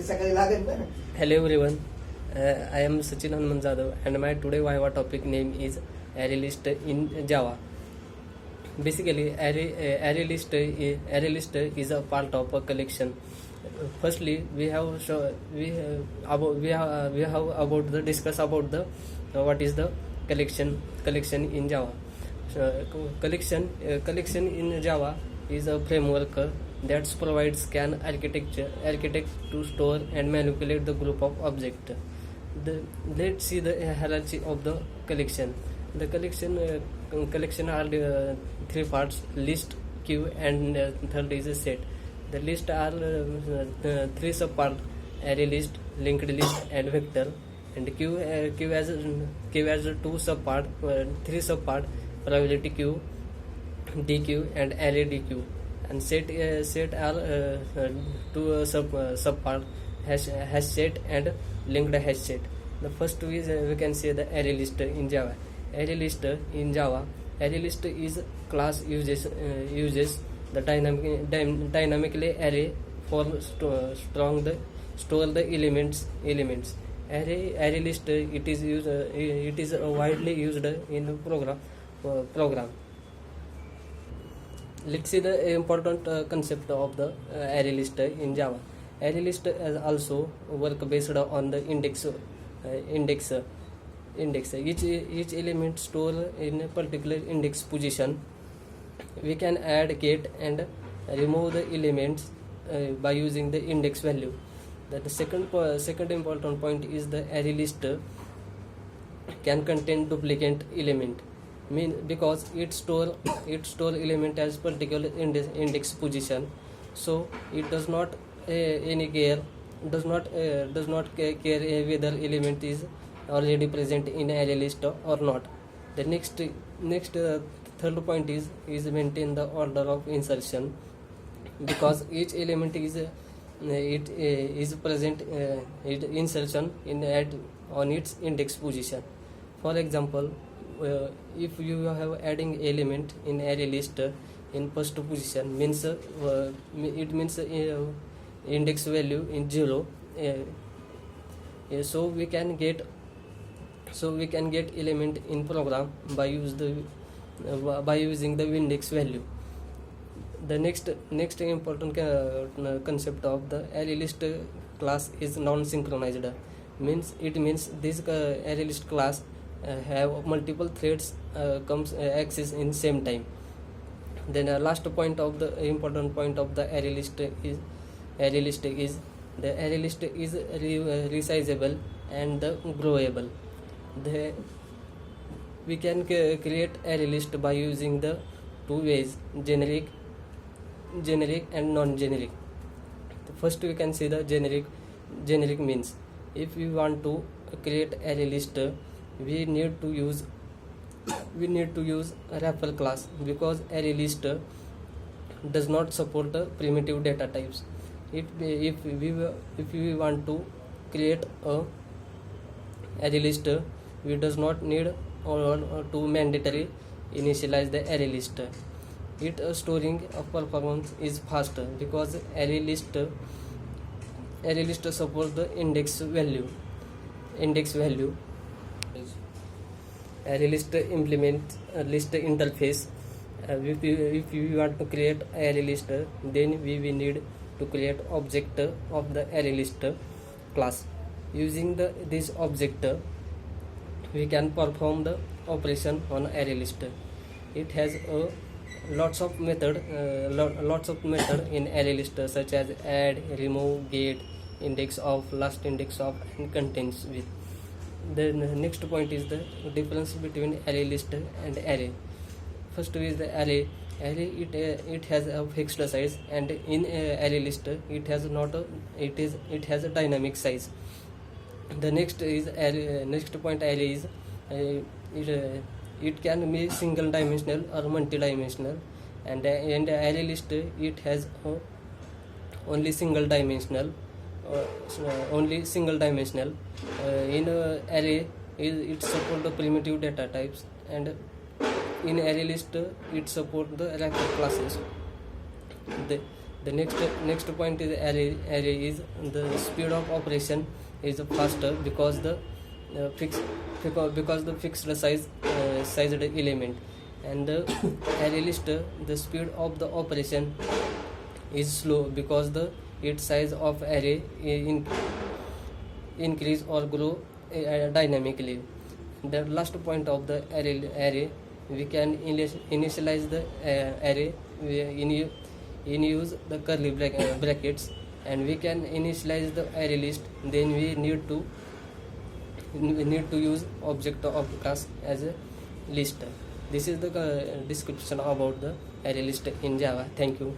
सकाळी लागेल ना. Hello everyone, I am Sachin Hanuman Jadhav and my today Viva topic name is array list in Java. Basically, array list is a part of a collection. Firstly, we have about the discuss about the what is the collection in Java. Collection in Java is a framework that provides can architect to store and manipulate the group of objects. Let's see the hierarchy of the collection. The collection are three parts: list, queue, and third is a set. The list are three subparts: array list, linked list, and vector. And queue has two subpart, three subpart: probability queue, DQ, and array DQ. And set are two subpart: hash set and linked hash set. The first is we can say the array list in Java. Array list is class uses the dynamically array for store the elements. Array list it is widely used in program. Let's see the important concept of the array list in Java. Array list also work based on the index. Each element store in a particular index position. We can add, get, and remove the elements by using the index value. The second important point is the array list can contain duplicate element. Because it store element as particular index position, so it does not care whether element is already present in array list or not. The next third point is maintain the order of insertion, because each element is present insertion on its index position. For example, if you have adding element in array list in first position, means it means index value in 0. So we can get element in program by using the index value. The next important concept of the array list class is non-synchronized. It means this array list class have multiple threads access in same time. Then last point of the important point of the array list is the array list is resizable and growable. We can create array list by using the two ways: generic and non-generic. First we can see the generic means if we want to create array list, we need to use a wrapper class, because array list does not support the primitive data types. If we want to create a array list, we does not need or to mandatory initialize the array list. Storing of performance is faster, because array list supports the index value. Array list implements list interface. If you want to create array list, then we will need to create object of the array list class. Using this object, we can perform the operation on array list. It has lots of method in array list, such as add, remove, get, index of, last index of, and contains with. The next point is the difference between array list and array. First is the array. It has a fixed size, and in array list it has a dynamic size. The next point array is it can be single dimensional or multi-dimensional, and array list it has only single dimensional. In array it support the primitive data types, and in array list it support the wrapper classes. The next point is array is the speed of operation is faster because the fixed sized element, and the array list the speed of the operation is slow because the its size of array increase or grow dynamically. The last point of the array we can initialize the array in use the curly brackets, and we can initialize the array list. Then we need to use object of class as a list. This is the description about the array list in Java. Thank you.